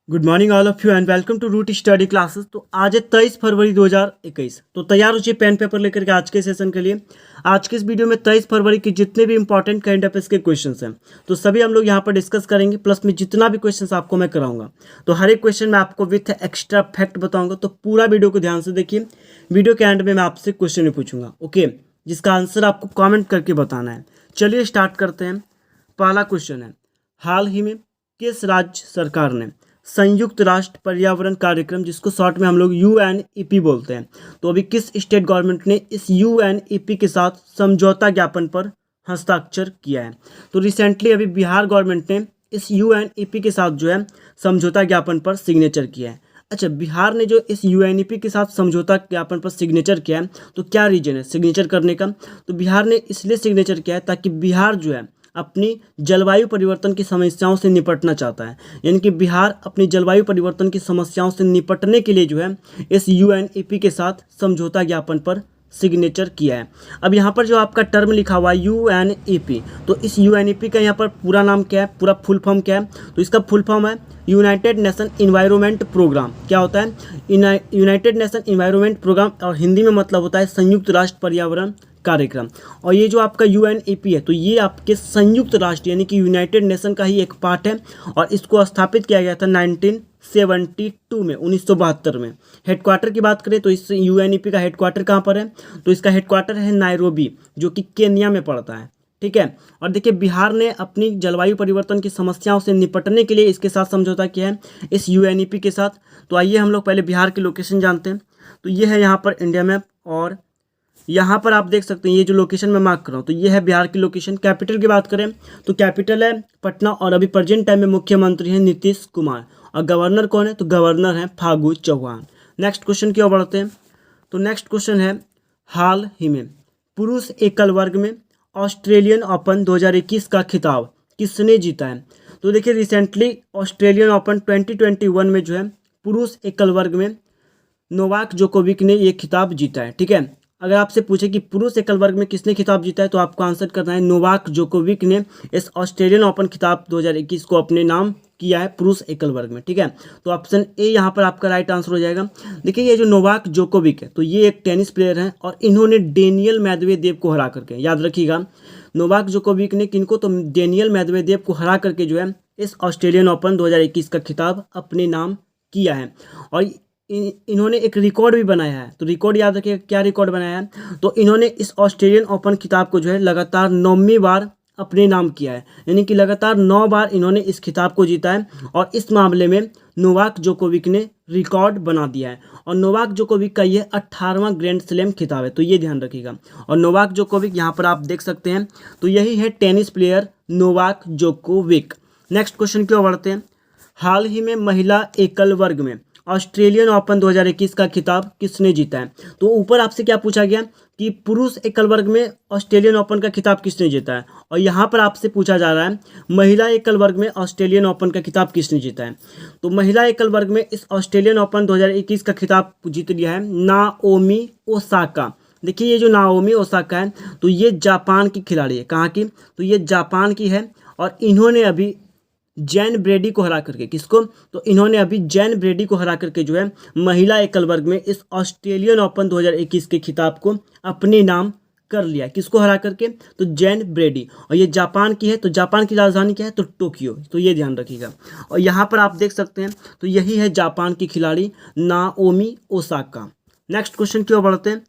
Good morning all of you and welcome to root study classes. तो आज है 23 फरवरी 2021। तो तैयार हो जाइए पेन पेपर लेकर के आज के सेशन के लिए। आज के इस वीडियो में 23 फरवरी के जितने भी इंपॉर्टेंट करंट अफेयर्स के क्वेश्चंस हैं तो सभी हम लोग यहाँ पर डिस्कस करेंगे। प्लस में जितना भी क्वेश्चंस आपको मैं कराऊंगा तो हर एक क्वेश्चन में आपको विथ एक्स्ट्रा फैक्ट बताऊंगा। तो पूरा वीडियो को ध्यान से देखिए। वीडियो के एंड में मैं आपसे क्वेश्चन भी पूछूंगा, ओके, जिसका आंसर आपको कॉमेंट करके बताना है। चलिए स्टार्ट करते हैं। पहला क्वेश्चन है, हाल ही में किस राज्य सरकार ने संयुक्त राष्ट्र पर्यावरण कार्यक्रम, जिसको शॉर्ट में हम लोग UNEP बोलते हैं, तो अभी किस स्टेट गवर्नमेंट ने इस UNEP के साथ समझौता ज्ञापन पर हस्ताक्षर किया है? तो रिसेंटली अभी बिहार गवर्नमेंट ने इस UNEP के साथ जो है समझौता ज्ञापन पर सिग्नेचर किया है। अच्छा, बिहार ने जो इस UNEP के साथ समझौता ज्ञापन पर सिग्नेचर किया है तो क्या रीजन है सिग्नेचर करने का? तो बिहार ने इसलिए सिग्नेचर किया है ताकि बिहार जो है अपनी जलवायु परिवर्तन की समस्याओं से निपटना चाहता है। यानी कि बिहार अपनी जलवायु परिवर्तन की समस्याओं से निपटने के लिए जो है इस UNEP के साथ समझौता ज्ञापन पर सिग्नेचर किया है। अब यहाँ पर जो आपका टर्म लिखा हुआ है UNEP, तो इस UNEP का यहाँ पर पूरा नाम क्या है, पूरा फुल फॉर्म क्या है? तो इसका फुल फॉर्म है यूनाइटेड नेशन इन्वायरमेंट प्रोग्राम। क्या होता है? यूनाइटेड नेशन इन्वायरमेंट प्रोग्राम, और हिंदी में मतलब होता है संयुक्त राष्ट्र पर्यावरण कार्यक्रम। और ये जो आपका UNEP है तो ये आपके संयुक्त राष्ट्र यानी कि यूनाइटेड नेशन का ही एक पार्ट है और इसको स्थापित किया गया था 1972 में, 1972 में। हेडक्वार्टर की बात करें तो इस UNEP का हेडक्वार्टर कहाँ पर है? तो इसका हेडक्वार्टर है नायरोबी, जो कि केन्या में पड़ता है। ठीक है। और देखिए, बिहार ने अपनी जलवायु परिवर्तन की समस्याओं से निपटने के लिए इसके साथ समझौता किया है इस UNEP के साथ। तो आइए हम लोग पहले बिहार की लोकेशन जानते हैं। तो ये है यहाँ पर इंडिया मैप, और यहाँ पर आप देख सकते हैं ये जो लोकेशन मैं मार्क कर रहा हूँ तो ये है बिहार की लोकेशन। कैपिटल की बात करें तो कैपिटल है पटना, और अभी प्रेजेंट टाइम में मुख्यमंत्री हैं नीतीश कुमार, और गवर्नर कौन है? तो गवर्नर हैं फागू चौहान। नेक्स्ट क्वेश्चन की ओर बढ़ते हैं। तो नेक्स्ट क्वेश्चन है, हाल ही में पुरुष एकल वर्ग में ऑस्ट्रेलियन ओपन 2021 का खिताब किसने जीता है? तो देखिए, रिसेंटली ऑस्ट्रेलियन ओपन 2021 में जो है पुरुष एकल वर्ग में नोवाक जोकोविक ने ये खिताब जीता है। ठीक है। अगर आपसे पूछे कि पुरुष एकल वर्ग में किसने खिताब जीता है तो आपको आंसर करना है नोवाक जोकोविक ने इस ऑस्ट्रेलियन ओपन खिताब 2021 को अपने नाम किया है पुरुष एकल वर्ग में। ठीक है। तो ऑप्शन ए यहाँ पर आपका राइट आंसर हो जाएगा। देखिए, ये जो नोवाक जोकोविक है तो ये एक टेनिस प्लेयर हैं और इन्होंने डेनियल मेदवेदेव को हरा करके, याद रखिएगा, नोवाक जोकोविक ने किनको? तो डेनियल मेदवेदेव को हरा करके जो है इस ऑस्ट्रेलियन ओपन 2021 का खिताब अपने नाम किया है। और इन्होंने एक रिकॉर्ड भी बनाया है। तो रिकॉर्ड याद रखिए, क्या रिकॉर्ड बनाया है? तो इन्होंने इस ऑस्ट्रेलियन ओपन खिताब को जो है लगातार 9वीं बार अपने नाम किया है, यानी कि लगातार 9 बार इन्होंने इस खिताब को जीता है। और इस मामले में नोवाक जोकोविक ने रिकॉर्ड बना दिया है, और नोवाक जोकोविक का ये 18वां ग्रैंड स्लैम खिताब है, तो ये ध्यान रखिएगा। और नोवाक जोकोविक यहाँ पर आप देख सकते हैं, तो यही है tennis player Novak Djokovic. Next question की ओर बढ़ते हैं। हाल ही में महिला एकल वर्ग में ऑस्ट्रेलियन ओपन 2021 का खिताब किसने जीता है? तो ऊपर आपसे क्या पूछा गया कि पुरुष एकल वर्ग में ऑस्ट्रेलियन ओपन का खिताब किसने जीता है, और यहाँ पर आपसे पूछा जा रहा है महिला एकल वर्ग में ऑस्ट्रेलियन ओपन का खिताब किसने जीता है। तो महिला एकल वर्ग में इस ऑस्ट्रेलियन ओपन 2021 का खिताब जीत लिया है नाओमी ओसाका। देखिए, ये जो नाओमी ओसाका है तो ये जापान की खिलाड़ी है। कहाँ की? तो ये जापान की है, और इन्होंने अभी जैन ब्रेडी को हरा करके, किसको? तो इन्होंने अभी जैन ब्रेडी को हरा करके जो है महिला एकल वर्ग में इस ऑस्ट्रेलियन ओपन 2021 के खिताब को अपने नाम कर लिया। किसको हरा करके? तो जैन ब्रेडी, और ये जापान की है। तो जापान की राजधानी क्या है? तो टोक्यो, तो ये ध्यान रखिएगा। और यहाँ पर आप देख सकते हैं तो यही है जापान की खिलाड़ी नाओमी ओसाका। नेक्स्ट क्वेश्चन की ओर बढ़ते हैं।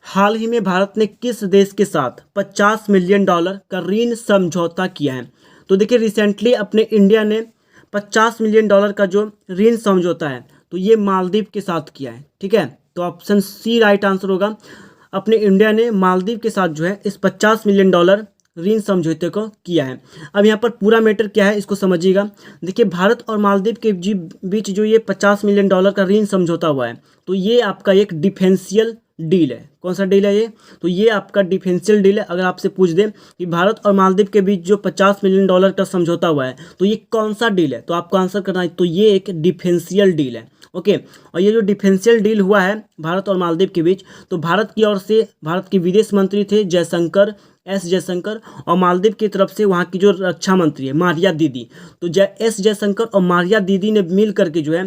हाल ही में भारत ने किस देश के साथ $50 मिलियन का ऋण समझौता किया है? तो देखिए, रिसेंटली अपने इंडिया ने $50 मिलियन का जो ऋण समझौता है तो ये मालदीव के साथ किया है। ठीक है। तो ऑप्शन सी राइट आंसर होगा। अपने इंडिया ने मालदीव के साथ जो है इस $50 मिलियन ऋण समझौते को किया है। अब यहाँ पर पूरा मैटर क्या है इसको समझिएगा। देखिए, भारत और मालदीव के बीच जो ये $50 मिलियन का ऋण समझौता हुआ है तो ये आपका एक डिफेंशियल डील है। कौन सा डील है ये? तो ये आपका डिफेंशियल डील है। अगर आपसे पूछ दें कि भारत और मालदीव के बीच जो $50 मिलियन का समझौता हुआ है तो ये कौन सा डील है, तो आपको आंसर करना है। तो ये एक डिफेंशियल डील है। ओके। और ये जो डिफेंशियल डील हुआ है भारत और मालदीव के बीच, तो भारत की ओर से भारत के विदेश मंत्री थे जयशंकर, एस जयशंकर, और मालदीव की तरफ से वहाँ की जो रक्षा मंत्री है मारिया दीदी। तो एस जयशंकर और मारिया दीदी ने मिल करके जो है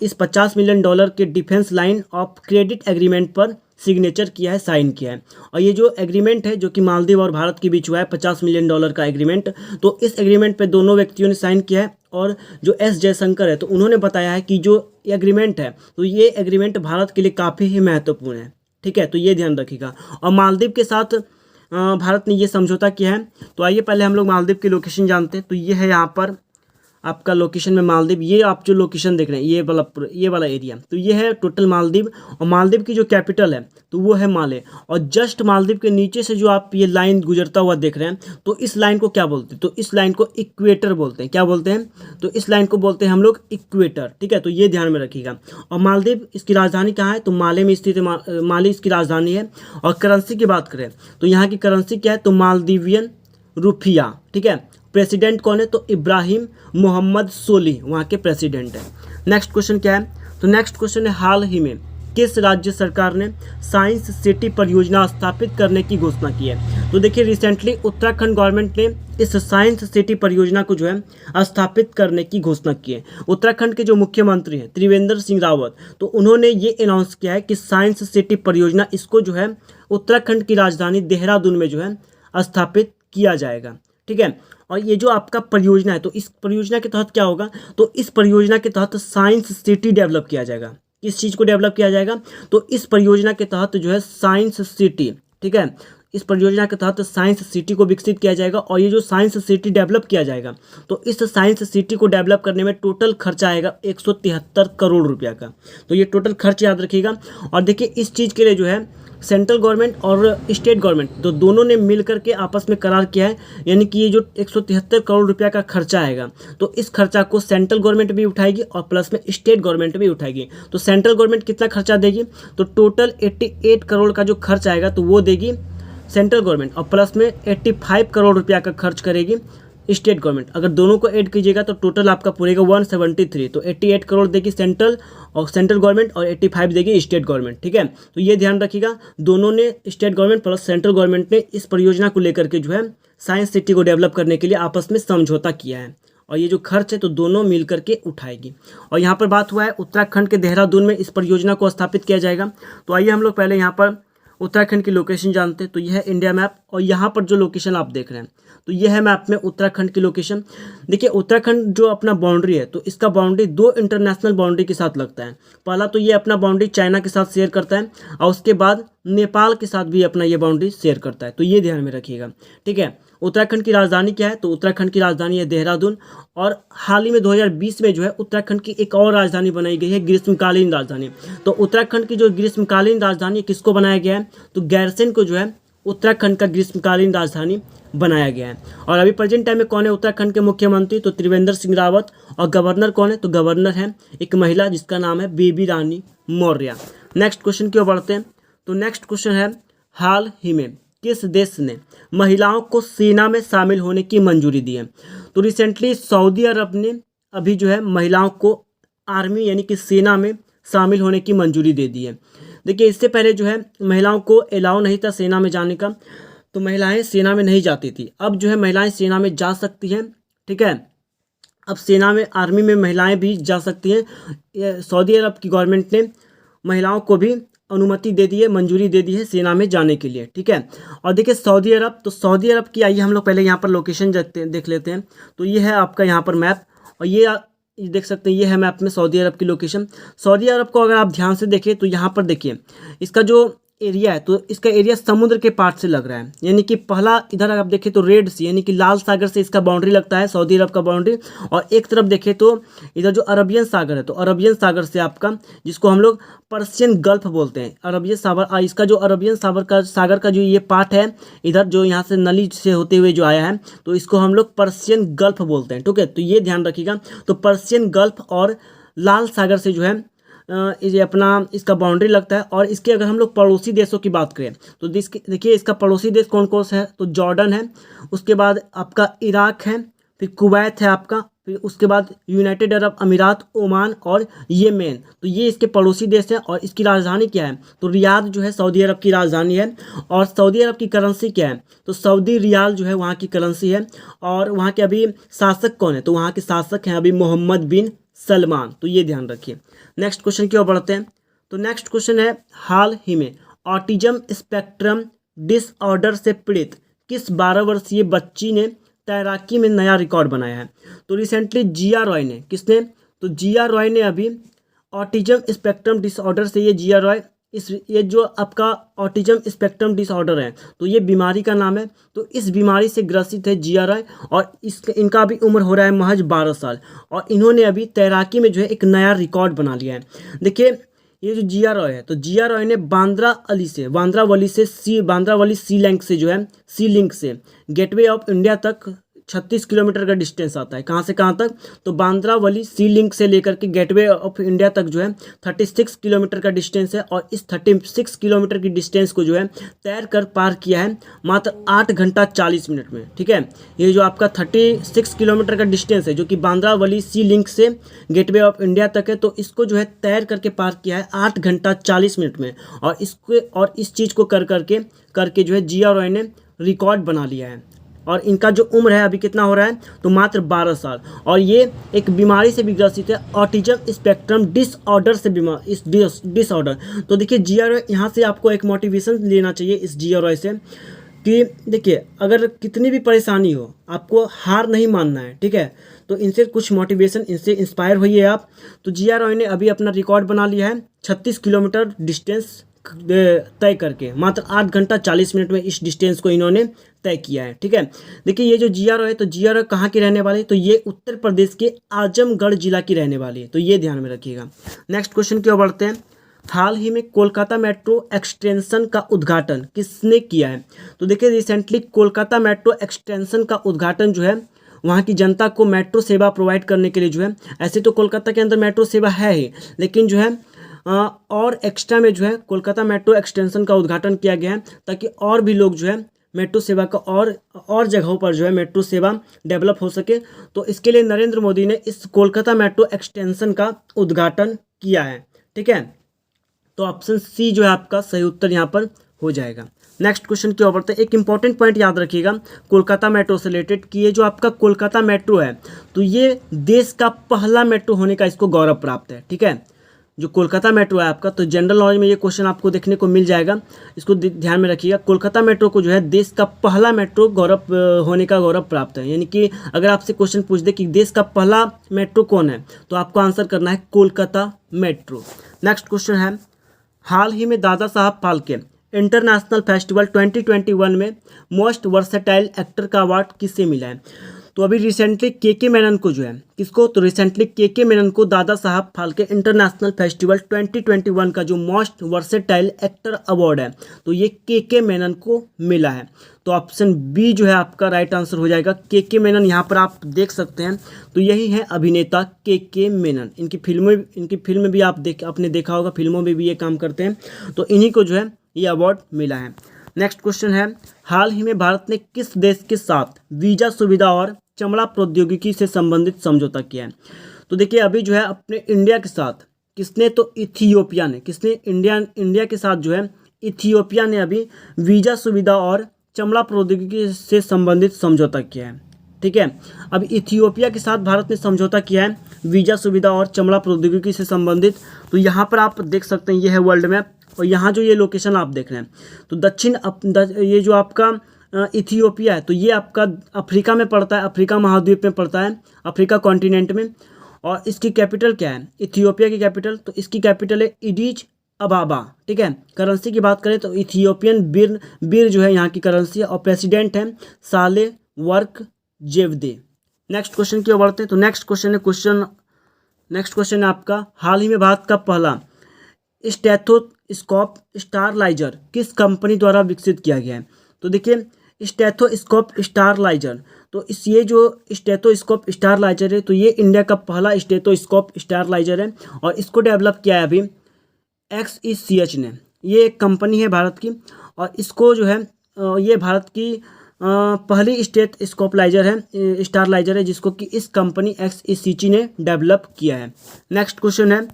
इस $50 मिलियन के defence line of credit agreement पर सिग्नेचर किया है, साइन किया है। और ये जो एग्रीमेंट है जो कि मालदीव और भारत के बीच हुआ है $50 मिलियन का एग्रीमेंट, तो इस एग्रीमेंट पे दोनों व्यक्तियों ने साइन किया है। और जो एस जयशंकर है तो उन्होंने बताया है कि जो एग्रीमेंट है तो ये एग्रीमेंट भारत के लिए काफ़ी ही महत्वपूर्ण है। ठीक है, तो ये ध्यान रखिएगा। और मालदीव के साथ भारत ने ये समझौता किया है। तो आइए पहले हम लोग मालदीव की लोकेशन जानते हैं। तो ये है यहाँ पर आपका लोकेशन में मालदीव, ये आप जो लोकेशन देख रहे हैं ये वाला एरिया, तो ये है टोटल मालदीव। और मालदीव की जो कैपिटल है तो वो है माले। और जस्ट मालदीव के नीचे से जो आप ये लाइन गुजरता हुआ देख रहे हैं तो इस लाइन को क्या बोलते हैं, तो इस लाइन को इक्वेटर बोलते हैं। क्या बोलते हैं, तो इस लाइन को बोलते हैं हम लोग इक्वेटर। ठीक है, तो ये ध्यान में रखिएगा। और मालदीव इसकी राजधानी कहाँ है, तो माले में स्थित है, माले इसकी राजधानी है। और करेंसी की बात करें तो यहाँ की करेंसी क्या है, तो मालदीवियन रुपया। ठीक है, प्रेसिडेंट कौन है, तो इब्राहिम मोहम्मद सोली वहाँ के प्रेसिडेंट हैं। नेक्स्ट क्वेश्चन क्या है, तो नेक्स्ट क्वेश्चन है हाल ही में किस राज्य सरकार ने साइंस सिटी परियोजना स्थापित करने की घोषणा की है। तो देखिए रिसेंटली उत्तराखंड गवर्नमेंट ने इस साइंस सिटी परियोजना को जो है स्थापित करने की घोषणा की है। उत्तराखंड के जो मुख्यमंत्री हैं त्रिवेंद्र सिंह रावत, तो उन्होंने ये अनाउंस किया है कि साइंस सिटी परियोजना इसको जो है उत्तराखंड की राजधानी देहरादून में जो है स्थापित किया जाएगा। ठीक है, और ये जो आपका परियोजना है तो इस परियोजना के तहत क्या होगा, तो इस परियोजना के तहत साइंस सिटी डेवलप किया जाएगा। किस चीज़ को डेवलप किया जाएगा, तो इस परियोजना के तहत जो है साइंस सिटी, ठीक है, इस परियोजना के तहत साइंस सिटी को विकसित किया जाएगा। और ये जो साइंस सिटी डेवलप किया जाएगा तो इस साइंस सिटी को डेवलप करने में टोटल खर्चा आएगा 173 करोड़ रुपया का। तो ये टोटल खर्च याद रखिएगा। और देखिए इस चीज़ के लिए जो है सेंट्रल गवर्नमेंट और स्टेट गवर्नमेंट तो दोनों ने मिल करके आपस में करार किया है, यानी कि ये जो 173 करोड़ रुपया का खर्चा आएगा तो इस खर्चा को सेंट्रल गवर्नमेंट भी उठाएगी और प्लस में स्टेट गवर्नमेंट भी उठाएगी। तो सेंट्रल गवर्नमेंट कितना खर्चा देगी, तो टोटल 88 करोड़ का जो खर्च आएगा तो वो देगी सेंट्रल गवर्नमेंट, और प्लस में 85 करोड़ रुपया का खर्च करेगी स्टेट गवर्नमेंट। अगर दोनों को ऐड कीजिएगा तो टोटल आपका पूरेगा 173। तो 88 करोड़ देगी सेंट्रल गवर्नमेंट और 85 देगी स्टेट गवर्नमेंट। ठीक है, तो ये ध्यान रखिएगा, दोनों ने state government plus central government ने इस परियोजना को लेकर के जो है साइंस सिटी को डेवलप करने के लिए आपस में समझौता किया है। और ये जो खर्च है तो दोनों मिल करके उठाएगी। और यहाँ पर बात हुआ है उत्तराखंड के देहरादून में इस परियोजना को स्थापित किया जाएगा। तो आइए हम लोग पहले यहाँ पर उत्तराखंड की लोकेशन जानते हैं। तो यह है इंडिया मैप, और यहाँ पर जो लोकेशन आप देख रहे हैं तो यह है मैप में उत्तराखंड की लोकेशन। देखिए उत्तराखंड जो अपना बाउंड्री है तो इसका बाउंड्री 2 इंटरनेशनल बाउंड्री के साथ लगता है। पहला तो ये अपना बाउंड्री चाइना के साथ शेयर करता है और उसके बाद नेपाल के साथ भी अपना ये बाउंड्री शेयर करता है। तो ये ध्यान में रखिएगा। ठीक है, उत्तराखंड की राजधानी क्या है, तो उत्तराखंड की राजधानी है देहरादून। और हाल ही में 2020 में जो है उत्तराखंड की एक और राजधानी बनाई गई है, ग्रीष्मकालीन राजधानी। तो उत्तराखंड की जो ग्रीष्मकालीन राजधानी किसको बनाया गया है, तो गैरसैंण को जो है उत्तराखंड का ग्रीष्मकालीन राजधानी बनाया गया है। और अभी प्रेजेंट टाइम में कौन है उत्तराखंड के मुख्यमंत्री, तो त्रिवेंद्र सिंह रावत। और गवर्नर कौन है, तो गवर्नर है एक महिला जिसका नाम है बेबी रानी मौर्य। नेक्स्ट क्वेश्चन की ओर बढ़ते हैं। तो नेक्स्ट क्वेश्चन है हाल ही में किस देश ने महिलाओं को सेना में शामिल होने की मंजूरी दी है। तो रिसेंटली सऊदी अरब ने अभी जो है महिलाओं को आर्मी यानी कि सेना में शामिल होने की मंजूरी दे दी है। देखिए इससे पहले जो है महिलाओं को अलाउ नहीं था सेना में जाने का, तो महिलाएं सेना में नहीं जाती थी। अब जो है महिलाएं सेना में जा सकती हैं। ठीक है, अब सेना में आर्मी में महिलाएं भी जा सकती हैं। सऊदी अरब की गवर्नमेंट ने महिलाओं को भी अनुमति दे दी है, मंजूरी दे दी है सेना में जाने के लिए। ठीक है, और देखिए सऊदी अरब, तो सऊदी अरब की आइए हम लोग पहले यहाँ पर लोकेशन देख लेते हैं। तो ये है आपका यहाँ पर मैप, और ये देख सकते हैं, ये है मैप में सऊदी अरब की लोकेशन। सऊदी अरब को अगर आप ध्यान से देखें तो यहाँ पर देखिए इसका जो एरिया है तो इसका एरिया समुद्र के पार्ट से लग रहा है, यानी कि पहला इधर आप देखें तो रेड सी यानी कि लाल सागर से इसका बाउंड्री लगता है सऊदी अरब का बाउंड्री। और एक तरफ देखें तो इधर जो अरबियन सागर है तो अरबियन सागर से आपका जिसको हम लोग पर्शियन गल्फ बोलते हैं, अरबियन सागर, इसका जो अरबियन सागर का जो ये पार्ट है इधर जो यहाँ से नली से होते हुए जो आया है तो इसको हम लोग पर्शियन गल्फ बोलते हैं। ठीक है, तो ये ध्यान रखिएगा। तो पर्शियन गल्फ और लाल सागर से जो है ये अपना इसका बाउंड्री लगता है। और इसके अगर हम लोग पड़ोसी देशों की बात करें तो देखिए इसका पड़ोसी देश कौन कौन सा है, तो जॉर्डन है, उसके बाद आपका इराक है, फिर कुवैत है आपका, फिर उसके बाद यूनाइटेड अरब अमीरात, ओमान और येमेन, तो ये इसके पड़ोसी देश हैं। और इसकी राजधानी क्या है, तो रियाद जो है सऊदी अरब की राजधानी है। और सऊदी अरब की करेंसी क्या है, तो सऊदी रियाल जो है वहाँ की करेंसी है। और वहाँ के अभी शासक कौन है, तो वहाँ के शासक हैं अभी मोहम्मद बिन सलमान, तो ये ध्यान रखिए। नेक्स्ट क्वेश्चन की ओर बढ़ते हैं। तो नेक्स्ट क्वेश्चन है, हाल ही में ऑटिज्म स्पेक्ट्रम डिसऑर्डर से पीड़ित किस 12 वर्षीय बच्ची ने तैराकी में नया रिकॉर्ड बनाया है, तो रिसेंटली जिया रॉय ने, किसने, तो जिया रॉय ने अभी ऑटिज्म स्पेक्ट्रम डिसऑर्डर से, ये जिया रॉय, ये जो आपका ऑटिज्म स्पेक्ट्रम डिसऑर्डर है, तो ये बीमारी का नाम है। तो इस बीमारी से ग्रसित है जिया रॉय, और इनका अभी उम्र हो रहा है महज 12 साल, और इन्होंने अभी तैराकी में जो है एक नया रिकॉर्ड बना लिया है। देखिए ये जो जिया रॉय है, तो जिया रॉय ने बांद्रावली सी लिंक से गेटवे ऑफ इंडिया तक 36 किलोमीटर का डिस्टेंस आता है। कहाँ से कहाँ तक, तो बांद्रावली सी लिंक से लेकर के गेटवे ऑफ इंडिया तक जो है 36 किलोमीटर का डिस्टेंस है। और इस 36 किलोमीटर की डिस्टेंस को जो है तैर कर पार किया है मात्र 8 घंटा 40 मिनट में। ठीक है, ये जो आपका 36 किलोमीटर का डिस्टेंस है जो कि बांद्रावली सी लिंक से गेटवे ऑफ इंडिया तक है, तो इसको जो है तैर करके पार किया है 8 घंटा 40 मिनट में। और इस चीज़ को करके जो है जिया रॉय ने रिकॉर्ड बना लिया है। और इनका जो उम्र है अभी कितना हो रहा है, तो मात्र 12 साल। और ये एक बीमारी से भी ग्रसित है, ऑटिज्म स्पेक्ट्रम डिसऑर्डर से इस डिसऑर्डर। तो देखिए जिया रॉय, यहाँ से आपको एक मोटिवेशन लेना चाहिए इस जिया रॉय से कि देखिए अगर कितनी भी परेशानी हो आपको हार नहीं मानना है। ठीक है, तो इनसे कुछ मोटिवेशन, इनसे इंस्पायर होइए आप। तो जिया रॉय ने अभी अपना रिकॉर्ड बना लिया है 36 किलोमीटर डिस्टेंस तय करके मात्र 8 घंटा 40 मिनट में इस डिस्टेंस को इन्होंने तय किया है। ठीक है, देखिए ये जो जिया रॉय है, तो जिया रॉय कहाँ की रहने वाली है, तो ये उत्तर प्रदेश के आजमगढ़ जिला की रहने वाली है, तो ये ध्यान में रखिएगा। नेक्स्ट क्वेश्चन की ओर बढ़ते हैं। हाल ही में कोलकाता मेट्रो एक्सटेंशन का उद्घाटन किसने किया है, तो देखिए रिसेंटली कोलकाता मेट्रो एक्सटेंशन का उद्घाटन जो है वहाँ की जनता को मेट्रो सेवा प्रोवाइड करने के लिए जो है, ऐसे तो कोलकाता के अंदर मेट्रो सेवा है ही, लेकिन जो है और एक्स्ट्रा में जो है कोलकाता मेट्रो एक्सटेंशन का उद्घाटन किया गया है ताकि और भी लोग जो है मेट्रो सेवा का और जगहों पर जो है मेट्रो सेवा डेवलप हो सके। तो इसके लिए नरेंद्र मोदी ने इस कोलकाता मेट्रो एक्सटेंशन का उद्घाटन किया है। ठीक है, तो ऑप्शन सी जो है आपका सही उत्तर यहाँ पर हो जाएगा। नेक्स्ट क्वेश्चन की ओर बढ़ते हैं। एक इंपॉर्टेंट पॉइंट याद रखिएगा कोलकाता मेट्रो से रिलेटेड कि ये जो आपका कोलकाता मेट्रो है, तो ये देश का पहला मेट्रो होने का इसको गौरव प्राप्त है। ठीक है, जो कोलकाता मेट्रो है आपका, तो जनरल नॉलेज में ये क्वेश्चन आपको देखने को मिल जाएगा, इसको ध्यान में रखिएगा। कोलकाता मेट्रो को जो है देश का पहला मेट्रो होने का गौरव प्राप्त है। यानी कि अगर आपसे क्वेश्चन पूछ दे कि देश का पहला मेट्रो कौन है, तो आपको आंसर करना है कोलकाता मेट्रो। नेक्स्ट क्वेश्चन है, हाल ही में दादा साहब फाल्के इंटरनेशनल फेस्टिवल 2021 में मोस्ट वर्सेटाइल एक्टर का अवार्ड किससे मिला है, तो अभी रिसेंटली के मेनन को जो है, किसको, तो रिसेंटली के मेनन को दादा साहब फाल्के इंटरनेशनल फेस्टिवल 2021 का जो मोस्ट वर्सेटाइल एक्टर अवार्ड है, तो ये के मेनन को मिला है। तो ऑप्शन बी जो है आपका राइट आंसर हो जाएगा। के मेनन यहाँ पर आप देख सकते हैं, तो यही है अभिनेता के मेनन। इनकी फिल्म भी आपने देखा होगा, फिल्मों में भी ये काम करते हैं, तो इन्हीं को जो है ये अवार्ड मिला है। नेक्स्ट क्वेश्चन है, हाल ही में भारत ने किस देश के साथ वीजा सुविधा और चमड़ा प्रौद्योगिकी से संबंधित समझौता किया है, तो देखिए अभी जो है अपने इंडिया के साथ किसने, तो इथियोपिया ने, किसने, इंडिया के साथ जो है इथियोपिया ने अभी वीजा सुविधा और चमड़ा प्रौद्योगिकी से संबंधित समझौता किया है। ठीक है, अब इथियोपिया के साथ भारत ने समझौता किया है वीजा सुविधा और चमड़ा प्रौद्योगिकी से संबंधित। तो यहाँ पर आप देख सकते हैं, ये है वर्ल्ड मैप, और यहाँ जो ये लोकेशन आप देख रहे हैं, तो ये जो आपका इथियोपिया है, तो ये आपका अफ्रीका में पड़ता है, अफ्रीका महाद्वीप में पड़ता है, अफ्रीका कॉन्टिनेंट में। और इसकी कैपिटल क्या है, इथियोपिया की कैपिटल, तो इसकी कैपिटल है एडिस अबाबा। ठीक है, करेंसी की बात करें तो इथियोपियन बीर जो है यहाँ की करेंसी है, और प्रेसिडेंट है साले वर्क जेवदे। नेक्स्ट क्वेश्चन की ओर बढ़ते हैं। तो नेक्स्ट क्वेश्चन है आपका, हाल ही में भारत का पहला स्टेथोस्कोप स्टारलाइजर किस कंपनी द्वारा विकसित किया गया है, तो देखिए स्टेथोस्कोप स्टारलाइजर, तो ये जो स्टेथोस्कोप स्टारलाइजर है, तो ये इंडिया का पहला स्टेथोस्कोप स्टारलाइजर है, और इसको डेवलप किया है अभी XECH ने। ये एक कंपनी है भारत की, और इसको जो है ये भारत की पहली स्टेट स्कोपलाइजर है, स्टारलाइजर है, जिसको कि इस कंपनी XECG ने डेवलप किया है। नेक्स्ट क्वेश्चन है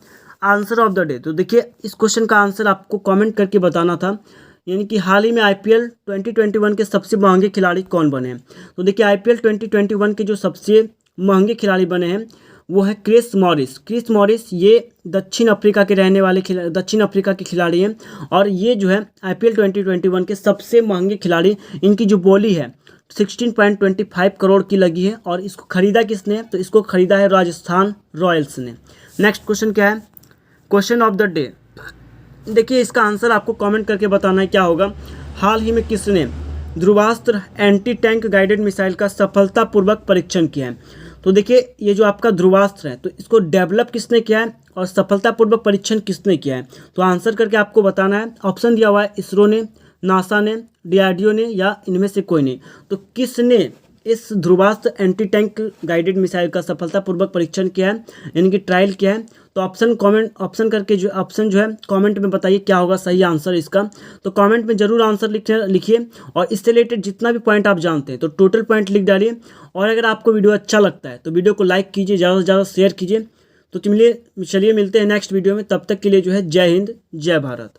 आंसर ऑफ द डे। तो देखिए इस क्वेश्चन का आंसर आपको कमेंट करके बताना था, यानी कि हाल ही में IPL 2021 के सबसे महंगे खिलाड़ी कौन बने हैं। तो देखिए IPL 2021 के जो सबसे महंगे खिलाड़ी बने हैं वो है क्रिस मॉरिस। ये दक्षिण अफ्रीका के रहने वाले दक्षिण अफ्रीका के खिलाड़ी हैं, और ये जो है IPL 2021 के सबसे महंगे खिलाड़ी। इनकी जो बोली है 16.25 करोड़ की लगी है, और इसको खरीदा किसने, तो इसको खरीदा है राजस्थान रॉयल्स ने। नेक्स्ट क्वेश्चन क्या है, क्वेश्चन ऑफ द डे। देखिए इसका आंसर आपको कमेंट करके बताना है क्या होगा। हाल ही में किसने Dhruvastra anti tank guided missile का सफलतापूर्वक परीक्षण किया है। तो देखिए ये जो आपका ध्रुवास्त्र है, तो इसको डेवलप किसने किया है और सफलतापूर्वक परीक्षण किसने किया है। तो आंसर करके आपको बताना है। ऑप्शन दिया हुआ है इसरो ने, नासा ने, DRDO ने, या इनमें से कोई नहीं। तो किसने इस Dhruvastra anti tank guided missile का सफलतापूर्वक परीक्षण किया है, यानी कि ट्रायल किया है। तो ऑप्शन करके जो है कमेंट में बताइए क्या होगा सही आंसर इसका। तो कमेंट में जरूर आंसर लिखिए, और इससे रिलेटेड जितना भी पॉइंट आप जानते हैं तो टोटल पॉइंट लिख डालिए। और अगर आपको वीडियो अच्छा लगता है तो वीडियो को लाइक कीजिए, ज़्यादा से ज़्यादा शेयर कीजिए। तो चलिए मिलते हैं नेक्स्ट वीडियो में, तब तक के लिए जो है जय हिंद जय भारत।